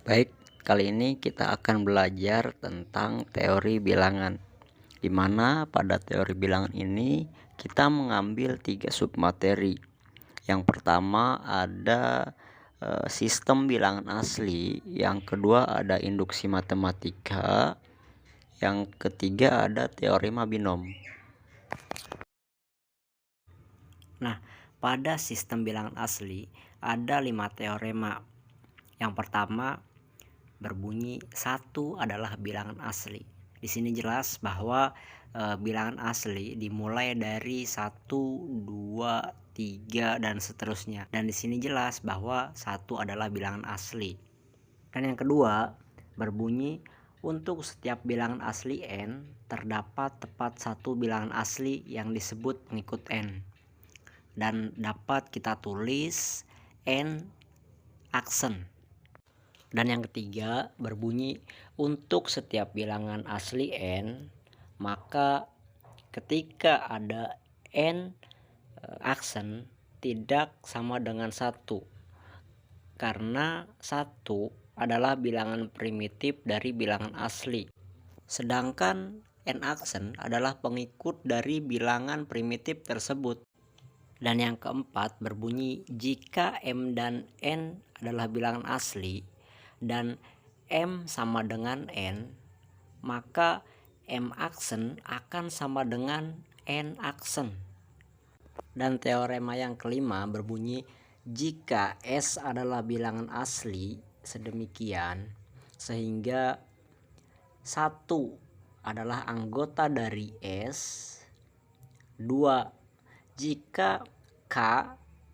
Baik, kali ini kita akan belajar tentang teori bilangan, di mana pada teori bilangan ini kita mengambil 3 submateri. Yang pertama ada sistem bilangan asli, yang kedua ada induksi matematika, yang ketiga ada teorema binom. Nah, pada sistem bilangan asli ada 5 teorema. Yang pertama berbunyi 1 adalah bilangan asli. Di sini jelas bahwa bilangan asli dimulai dari 1, 2, 3 dan seterusnya. Dan di sini jelas bahwa 1 adalah bilangan asli. Dan yang kedua berbunyi untuk setiap bilangan asli n terdapat tepat 1 bilangan asli yang disebut pengikut n. Dan dapat kita tulis n aksen. Dan yang ketiga berbunyi untuk setiap bilangan asli n, maka ketika ada n aksen tidak sama dengan 1, karena 1 adalah bilangan primitif dari bilangan asli, sedangkan n aksen adalah pengikut dari bilangan primitif tersebut. Dan yang keempat berbunyi jika m dan n adalah bilangan asli dan m sama dengan n, maka m aksen akan sama dengan n aksen. Dan teorema yang kelima berbunyi jika S adalah bilangan asli sedemikian sehingga 1 adalah anggota dari S, 2 jika K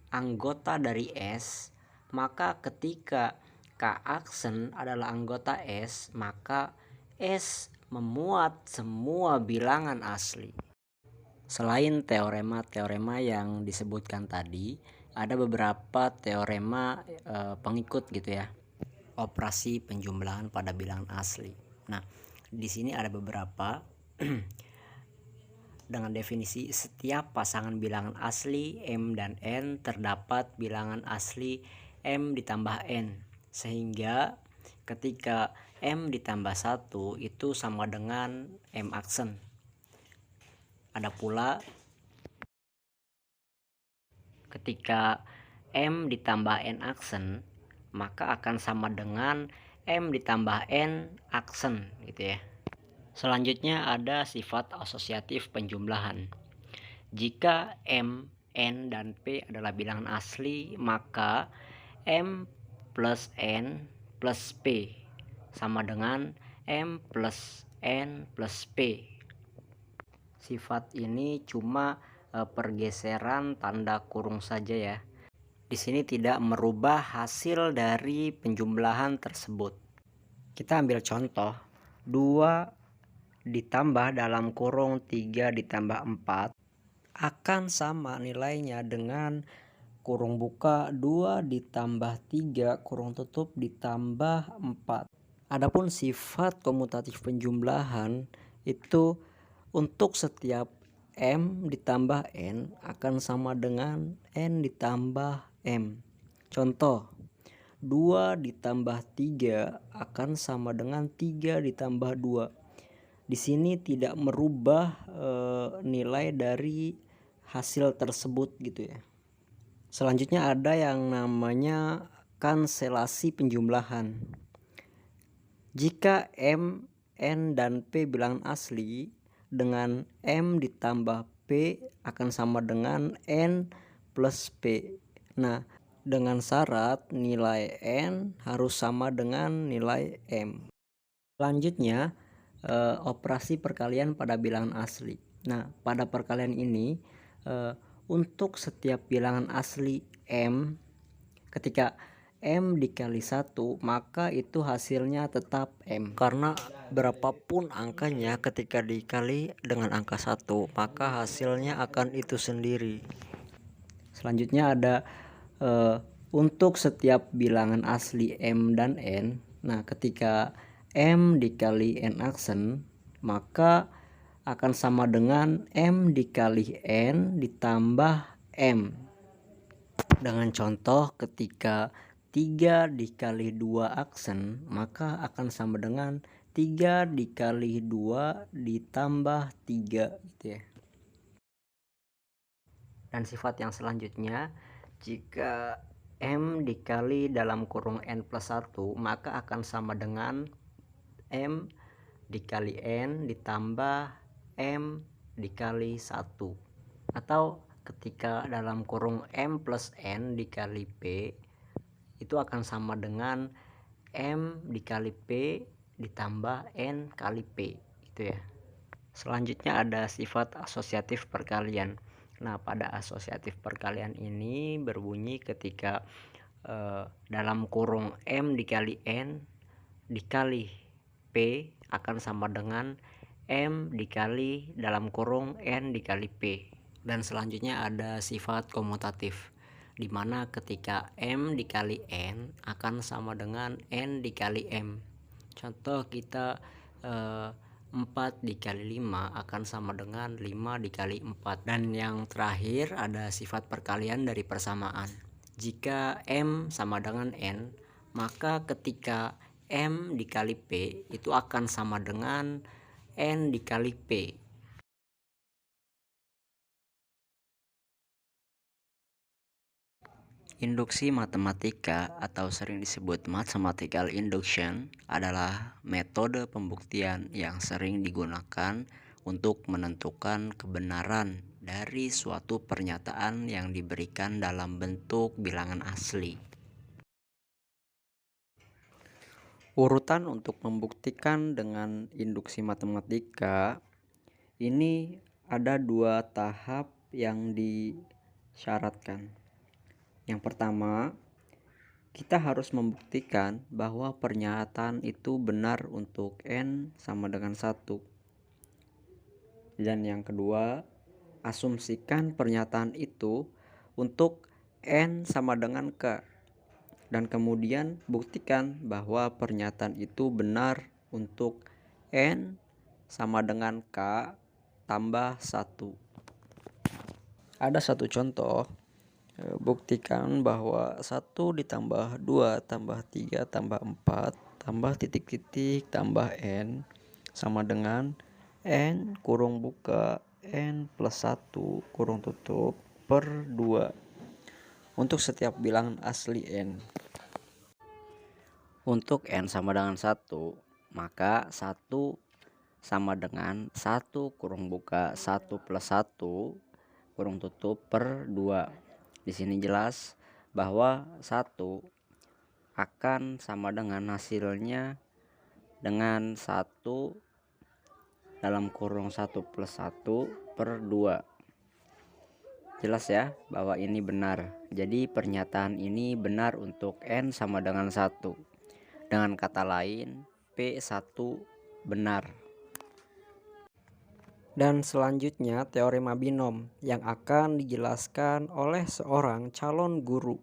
anggota dari S, maka ketika K aksen adalah anggota S, maka S memuat semua bilangan asli. Selain teorema-teorema yang disebutkan tadi, ada beberapa teorema pengikut gitu ya. Operasi penjumlahan pada bilangan asli. Nah, di sini ada beberapa dengan definisi setiap pasangan bilangan asli M dan N terdapat bilangan asli M ditambah N, sehingga ketika M ditambah 1 itu sama dengan M aksen. Ada pula ketika M ditambah N aksen, maka akan sama dengan M ditambah N aksen gitu ya. Selanjutnya ada sifat asosiatif penjumlahan. Jika M, N, dan P adalah bilangan asli, maka M plus N plus P sama dengan M plus N plus P. Sifat ini cuma pergeseran tanda kurung saja ya. Di sini tidak merubah hasil dari penjumlahan tersebut. Kita ambil contoh 2 ditambah dalam kurung 3 ditambah 4 akan sama nilainya dengan kurung buka 2 ditambah 3 kurung tutup ditambah 4. Adapun sifat komutatif penjumlahan itu untuk setiap M ditambah N akan sama dengan N ditambah M. Contoh 2 ditambah 3 akan sama dengan 3 ditambah 2. Di sini tidak merubah nilai dari hasil tersebut gitu ya. Selanjutnya ada yang namanya kanselasi penjumlahan. Jika M, N, dan P bilangan asli, dengan M ditambah P akan sama dengan N plus P. Nah, dengan syarat nilai N harus sama dengan nilai M. Selanjutnya operasi perkalian pada bilangan asli. Nah, pada perkalian ini untuk setiap bilangan asli M, ketika M dikali 1 maka itu hasilnya tetap M, karena berapapun angkanya ketika dikali dengan angka 1 maka hasilnya akan itu sendiri. Selanjutnya ada untuk setiap bilangan asli M dan N. Nah, ketika M dikali N aksen maka akan sama dengan M dikali N ditambah M. Dengan contoh ketika 3 dikali 2 aksen, maka akan sama dengan 3 dikali 2 ditambah 3 gitu ya. Dan sifat yang selanjutnya, jika M dikali dalam kurung N plus 1, maka akan sama dengan M dikali N ditambah M dikali 1. Atau ketika dalam kurung M plus N dikali P, itu akan sama dengan M dikali P ditambah N kali P gitu ya. Selanjutnya ada sifat asosiatif perkalian. Nah, pada asosiatif perkalian ini berbunyi ketika dalam kurung M dikali N dikali P akan sama dengan M dikali dalam kurung N dikali P. Dan selanjutnya ada sifat komutatif, di mana ketika M dikali N akan sama dengan N dikali M. Contoh kita 4 dikali 5 akan sama dengan 5 dikali 4. Dan yang terakhir ada sifat perkalian dari persamaan. Jika M sama dengan N, maka ketika M dikali P itu akan sama dengan N dikali P. Induksi matematika atau sering disebut mathematical induction adalah metode pembuktian yang sering digunakan untuk menentukan kebenaran dari suatu pernyataan yang diberikan dalam bentuk bilangan asli. Urutan untuk membuktikan dengan induksi matematika ini ada 2 tahap yang disyaratkan. Yang pertama, kita harus membuktikan bahwa pernyataan itu benar untuk N sama dengan 1. Dan yang kedua, asumsikan pernyataan itu untuk N sama dengan K. Dan kemudian buktikan bahwa pernyataan itu benar untuk N sama dengan K tambah 1. Ada satu contoh. Buktikan bahwa 1 ditambah 2 tambah 3 tambah 4 tambah titik-titik tambah N sama dengan N kurung buka N plus 1 kurung tutup per 2 untuk setiap bilangan asli N. Untuk N sama dengan 1, maka 1 sama dengan 1 kurung buka 1 plus 1 kurung tutup per 2. Di sini jelas bahwa 1 akan sama dengan hasilnya dengan 1 dalam kurung 1 plus 1 per 2. Jelas ya bahwa ini benar. Jadi pernyataan ini benar untuk N sama dengan 1. Dengan kata lain, P1 benar. Dan selanjutnya teorema binom yang akan dijelaskan oleh seorang calon guru.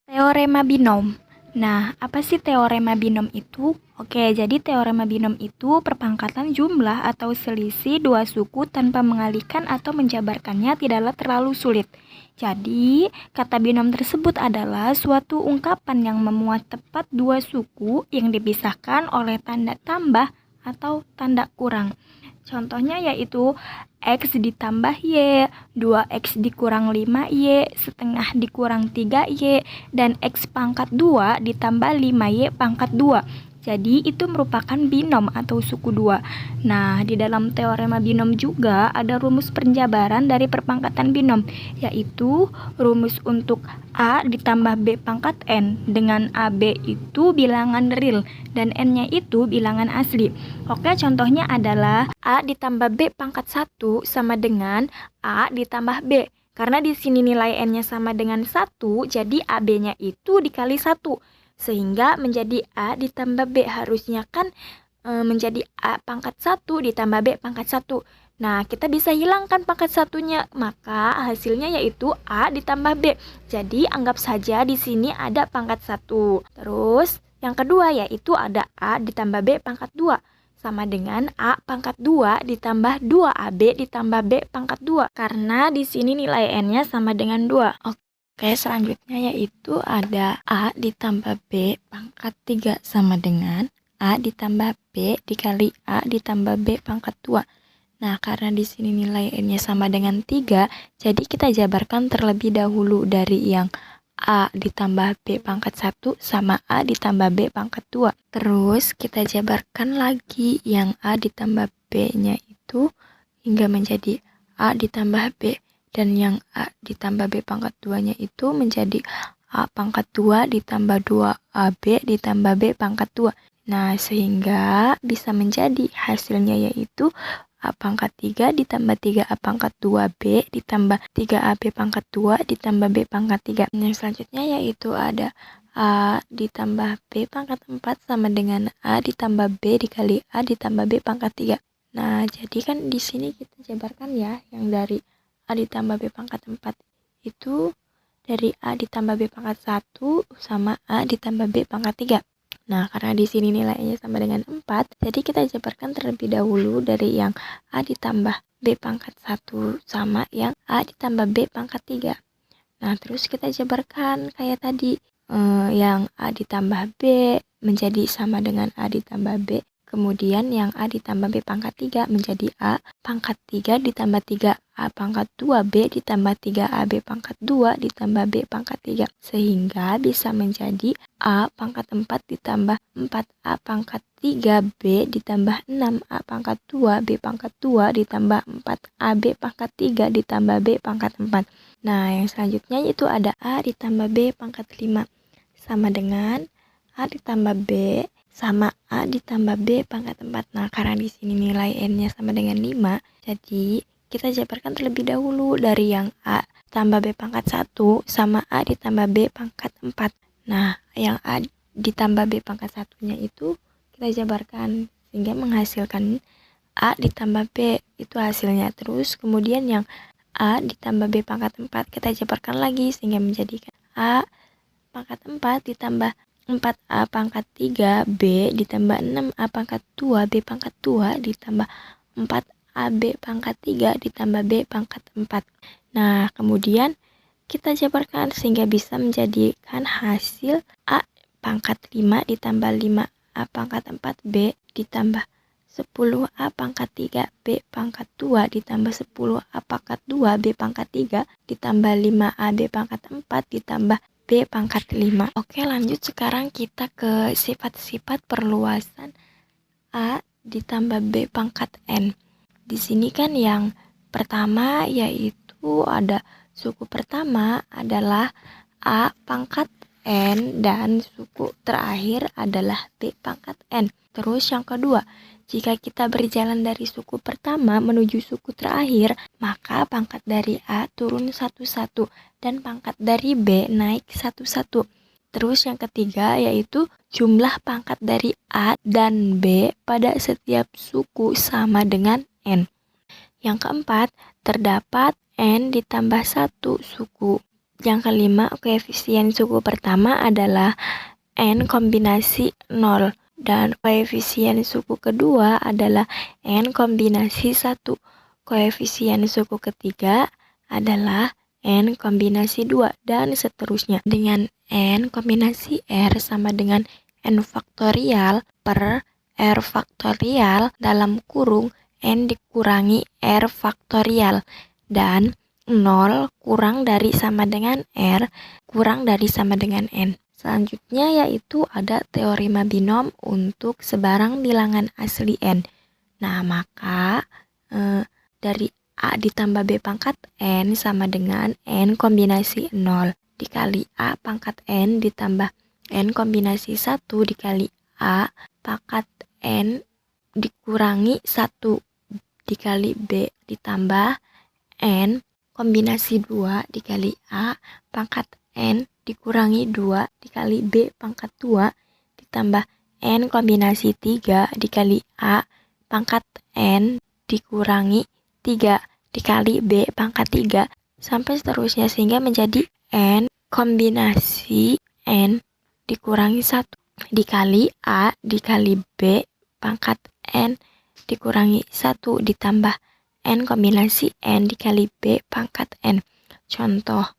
Teorema binom. Nah, apa sih teorema binom itu? Oke, jadi teorema binom itu perpangkatan jumlah atau selisih dua suku tanpa mengalihkan atau menjabarkannya tidaklah terlalu sulit. Jadi, kata binom tersebut adalah suatu ungkapan yang memuat tepat dua suku yang dipisahkan oleh tanda tambah atau tanda kurang. Contohnya yaitu X ditambah Y, 2X dikurang 5Y, setengah dikurang 3Y, dan X pangkat 2 ditambah 5Y pangkat 2. Jadi itu merupakan binom atau suku 2. Nah, di dalam teorema binom juga ada rumus penjabaran dari perpangkatan binom, yaitu rumus untuk A ditambah B pangkat N, dengan AB itu bilangan real dan N-nya itu bilangan asli. Oke, contohnya adalah A ditambah B pangkat 1 sama dengan A ditambah B. Karena di sini nilai N-nya sama dengan 1, jadi AB-nya itu dikali 1. Sehingga menjadi A ditambah B, harusnya kan menjadi A pangkat 1 ditambah B pangkat 1. Nah, kita bisa hilangkan pangkat 1-nya, maka hasilnya yaitu A ditambah B. Jadi anggap saja di sini ada pangkat 1. Terus yang kedua yaitu ada A ditambah B pangkat 2 sama dengan A pangkat 2 ditambah 2AB ditambah B pangkat 2. Karena di sini nilai N-nya sama dengan 2. Oke. Oke, selanjutnya yaitu ada A ditambah B pangkat 3 sama dengan A ditambah B dikali A ditambah B pangkat 2. Nah, karena di sini nilai N-nya sama dengan 3, jadi kita jabarkan terlebih dahulu dari yang A ditambah B pangkat 1 sama A ditambah B pangkat 2. Terus kita jabarkan lagi yang A ditambah B-nya itu hingga menjadi A ditambah B. Dan yang A ditambah B pangkat 2-nya itu menjadi A pangkat 2 ditambah 2AB ditambah B pangkat 2. Nah, sehingga bisa menjadi hasilnya yaitu A pangkat 3 ditambah 3A pangkat 2B ditambah 3AB pangkat 2 ditambah B pangkat 3. Yang selanjutnya yaitu ada A ditambah B pangkat 4 sama dengan A ditambah B dikali A ditambah B pangkat 3. Nah, jadi kan di sini kita jabarkan ya, yang dari A ditambah B pangkat 4 itu dari A ditambah B pangkat 1 sama A ditambah B pangkat 3. Nah, karena di sini nilainya sama dengan 4, jadi kita jabarkan terlebih dahulu dari yang A ditambah B pangkat 1 sama yang A ditambah B pangkat 3. Nah, terus kita jabarkan kayak tadi, yang A ditambah B menjadi sama dengan A ditambah B. Kemudian yang A ditambah B pangkat 3 menjadi A pangkat 3 ditambah 3A pangkat 2B ditambah 3AB pangkat 2 ditambah B pangkat 3. Sehingga bisa menjadi A pangkat 4 ditambah 4A pangkat 3B ditambah 6A pangkat 2 B pangkat 2 ditambah 4AB pangkat 3 ditambah B pangkat 4. Nah, yang selanjutnya itu ada A ditambah B pangkat 5 sama dengan A ditambah B sama A ditambah B pangkat 4. Nah, karena di sini nilai N-nya sama dengan 5, jadi kita jabarkan terlebih dahulu dari yang A tambah B pangkat 1 sama A ditambah B pangkat 4. Nah, yang A ditambah B pangkat 1-nya itu kita jabarkan sehingga menghasilkan A ditambah B itu hasilnya. Terus kemudian yang A ditambah B pangkat 4 kita jabarkan lagi sehingga menjadikan A pangkat 4 ditambah 4A pangkat 3B ditambah 6A pangkat 2 B pangkat 2 ditambah 4AB pangkat 3 ditambah B pangkat 4. Nah, kemudian kita jabarkan sehingga bisa menjadikan hasil A pangkat 5 ditambah 5A pangkat 4B ditambah 10A pangkat 3B pangkat 2 ditambah 10A pangkat 2 B pangkat 3 ditambah 5AB pangkat 4 ditambah B pangkat 5. Oke, lanjut sekarang kita ke sifat-sifat perluasan A ditambah B pangkat N. Di sini kan yang pertama yaitu ada suku pertama adalah A pangkat N dan suku terakhir adalah B pangkat N. Terus yang kedua, jika kita berjalan dari suku pertama menuju suku terakhir, maka pangkat dari A turun 1-1 dan pangkat dari B naik 1-1. Terus yang ketiga yaitu jumlah pangkat dari A dan B pada setiap suku sama dengan N. Yang keempat, terdapat N ditambah 1 suku. Yang kelima, koefisien suku pertama adalah N kombinasi 0. Dan koefisien suku kedua adalah N kombinasi 1. Koefisien suku ketiga adalah N kombinasi 2 dan seterusnya. Dengan N kombinasi R sama dengan N faktorial per R faktorial dalam kurung N dikurangi R faktorial dan 0 kurang dari sama dengan R kurang dari sama dengan N. Selanjutnya yaitu ada teorema binom untuk sebarang bilangan asli N. Nah, maka dari A ditambah B pangkat N sama dengan N kombinasi 0 dikali A pangkat N ditambah N kombinasi 1 dikali A pangkat N dikurangi 1 dikali B ditambah N kombinasi 2 dikali A pangkat N dikurangi 2 dikali B pangkat 2 ditambah N kombinasi 3 dikali A pangkat N dikurangi 3 dikali B pangkat 3 sampai seterusnya sehingga menjadi N kombinasi N dikurangi 1 dikali A dikali B pangkat N dikurangi 1 ditambah N kombinasi N dikali B pangkat N. Contoh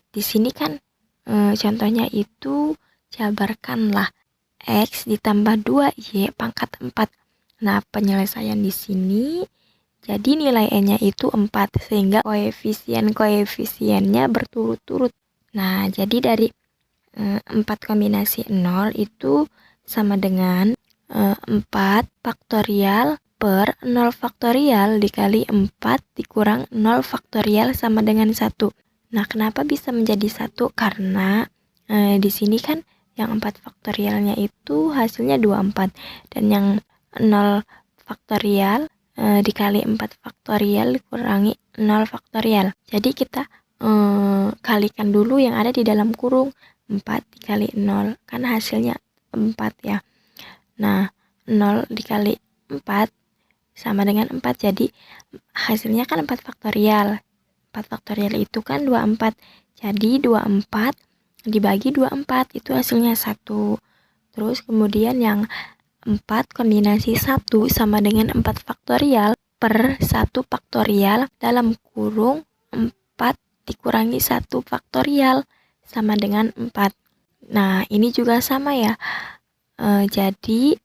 Di sini kan contohnya itu jabarkanlah X ditambah 2Y pangkat 4. Nah, penyelesaian di sini jadi nilai N-nya itu 4 sehingga koefisien-koefisiennya berturut-turut. Nah, jadi dari 4 kombinasi 0 itu sama dengan 4 faktorial per 0 faktorial dikali 4 dikurang 0 faktorial sama dengan 1. Nah, kenapa bisa menjadi 1? Karena di sini kan yang 4 faktorialnya itu hasilnya 24 dan yang 0 faktorial dikali 4 faktorial dikurangi 0 faktorial. Jadi kita kalikan dulu yang ada di dalam kurung 4 dikali 0 kan hasilnya 4 ya. Nah, 0 dikali 4 sama dengan 4, jadi hasilnya kan 4 faktorial. 4 faktorial itu kan 24. Jadi 24 dibagi 24 itu hasilnya 1. Terus kemudian yang 4 kombinasi 1 sama dengan 4 faktorial per 1 faktorial dalam kurung 4 dikurangi 1 faktorial sama dengan 4. Nah, ini juga sama ya. Jadi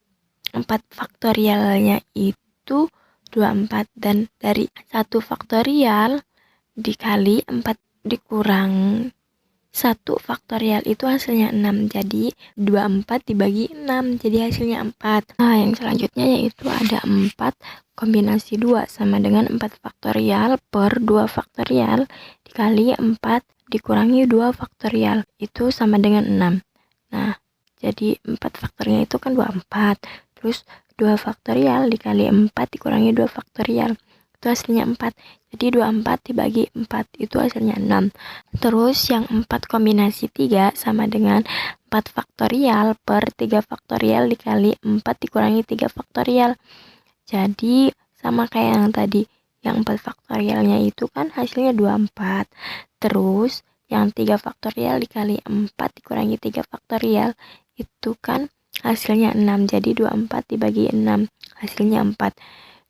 4 faktorialnya itu 24 dan dari 1 faktorial dikali 4 dikurang 1 faktorial itu hasilnya 6. Jadi 24 dibagi 6 jadi hasilnya 4. Nah, yang selanjutnya yaitu ada 4 kombinasi 2 sama dengan 4 faktorial per 2 faktorial dikali 4 dikurangi 2 faktorial itu sama dengan 6. Nah, jadi 4 faktornya itu kan 24. Terus 2 faktorial dikali 4 dikurangi 2 faktorial itu hasilnya 4. Jadi 24 dibagi 4 itu hasilnya 6. Terus yang 4 kombinasi 3 sama dengan 4 faktorial per 3 faktorial dikali 4 dikurangi 3 faktorial. Jadi sama kayak yang tadi, yang 4 faktorialnya itu kan hasilnya 24. Terus yang 3 faktorial dikali 4 dikurangi 3 faktorial itu kan hasilnya 6. Jadi 24 dibagi 6 hasilnya 4.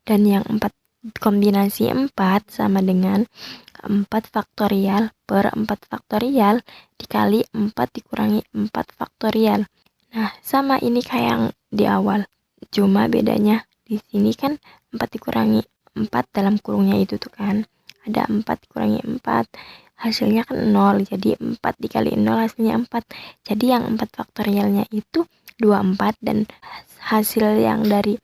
Dan yang 4 kombinasi 4 sama dengan 4 faktorial per 4 faktorial dikali 4 dikurangi 4 faktorial. Nah, sama ini kayak yang di awal. Cuma bedanya di sini kan 4 dikurangi 4 dalam kurungnya itu tuh kan. Ada 4 dikurangi 4. Hasilnya kan 0. Jadi 4 dikali 0 hasilnya 4. Jadi yang 4 faktorialnya itu 24 dan hasil yang dari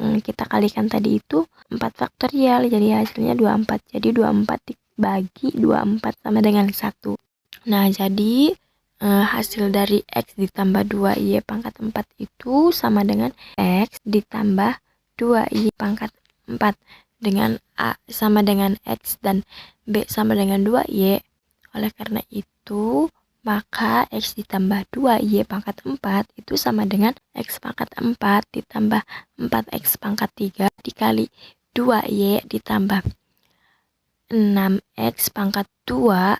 kita kalikan tadi itu 4 faktorial jadi hasilnya 24. Jadi 24 dibagi 24 sama dengan 1. Nah, jadi hasil dari X ditambah 2Y pangkat 4 itu sama dengan X ditambah 2Y pangkat 4 dengan A sama dengan X dan B sama dengan 2Y. Oleh karena itu maka X ditambah 2Y pangkat 4 itu sama dengan X pangkat 4 ditambah 4X pangkat 3 dikali 2Y ditambah 6X pangkat 2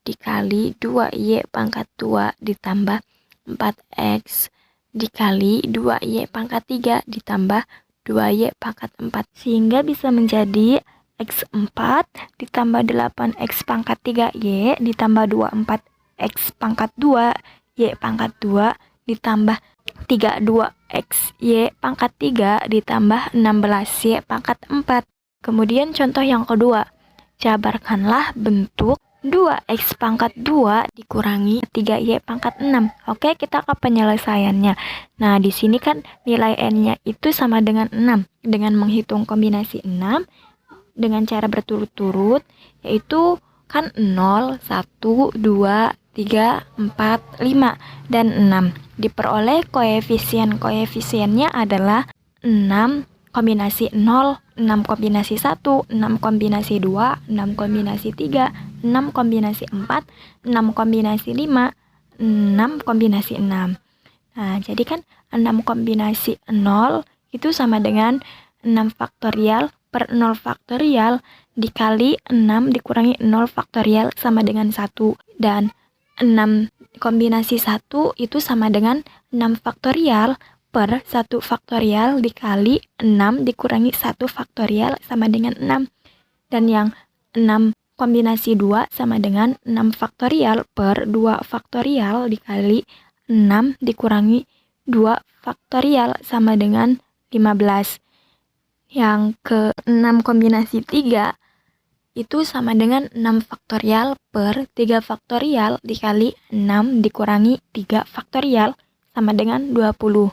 dikali 2Y pangkat 2 ditambah 4X dikali 2Y pangkat 3 ditambah 2Y pangkat 4. Sehingga bisa menjadi X4 ditambah 8X pangkat 3Y ditambah 24X pangkat 2 Y pangkat 2 ditambah 32X Y pangkat 3 ditambah 16Y pangkat 4. Kemudian contoh yang kedua, jabarkanlah bentuk 2X pangkat 2 dikurangi 3Y pangkat 6. Oke, kita ke penyelesaiannya. Nah, di sini kan nilai N-nya itu sama dengan 6. Dengan menghitung kombinasi 6 dengan cara berturut-turut, yaitu kan 0, 1, 2, 3, 4, 5, dan 6. Diperoleh koefisien-koefisiennya adalah 6 kombinasi 0, 6 kombinasi 1, 6 kombinasi 2, 6 kombinasi 3, 6 kombinasi 4, 6 kombinasi 5, 6 kombinasi 6. Nah, jadi kan 6 kombinasi 0 itu sama dengan 6 faktorial per 0 faktorial dikali 6 dikurangi 0 faktorial sama dengan 1. Dan 6 kombinasi 1 itu sama dengan 6 faktorial per 1 faktorial dikali 6 dikurangi 1 faktorial sama dengan 6. Dan yang 6 kombinasi 2 sama dengan 6 faktorial per 2 faktorial dikali 6 dikurangi 2 faktorial sama dengan 15. Yang ke-6 kombinasi 3 itu sama dengan 6 faktorial per 3 faktorial dikali 6 dikurangi 3 faktorial sama dengan 20.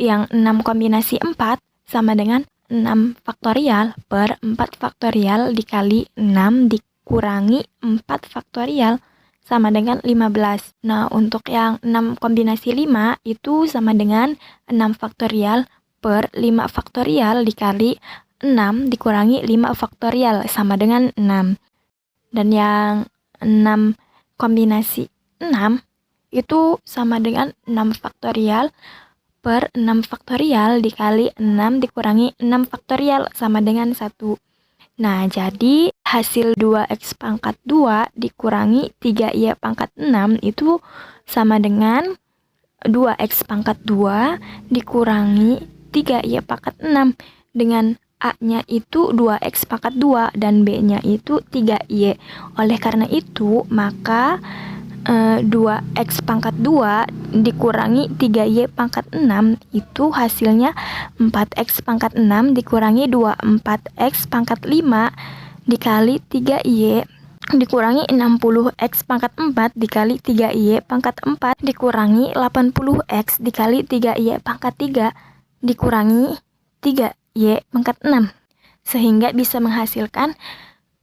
Yang 6 kombinasi 4 sama dengan 6 faktorial per 4 faktorial dikali 6 dikurangi 4 faktorial sama dengan 15. Nah, untuk yang 6 kombinasi 5 itu sama dengan 6 faktorial per 5 faktorial dikali 6 dikurangi 5 faktorial sama dengan 6. Dan yang 6 kombinasi 6 itu sama dengan 6 faktorial per 6 faktorial dikali 6 dikurangi 6 faktorial sama dengan 1. Nah, jadi hasil 2x pangkat 2 dikurangi 3y pangkat 6 itu sama dengan 2x pangkat 2 dikurangi 3y pangkat 6 dengan A-nya itu 2x pangkat 2 dan B-nya itu 3y. Oleh karena itu, maka 2x pangkat 2 dikurangi 3y pangkat 6 itu hasilnya 4x pangkat 6 dikurangi 24x pangkat 5 dikali 3y dikurangi 60x pangkat 4 dikali 3y pangkat 4 dikurangi 80x dikali 3y pangkat 3 dikurangi 3y pangkat 6, sehingga bisa menghasilkan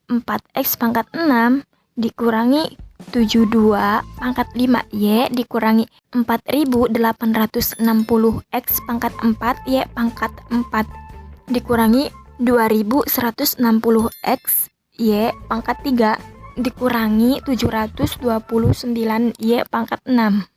4x pangkat 6 dikurangi 72 pangkat 5y dikurangi 4860x pangkat 4y pangkat 4 dikurangi 2160x y pangkat 3 dikurangi 729y pangkat 6.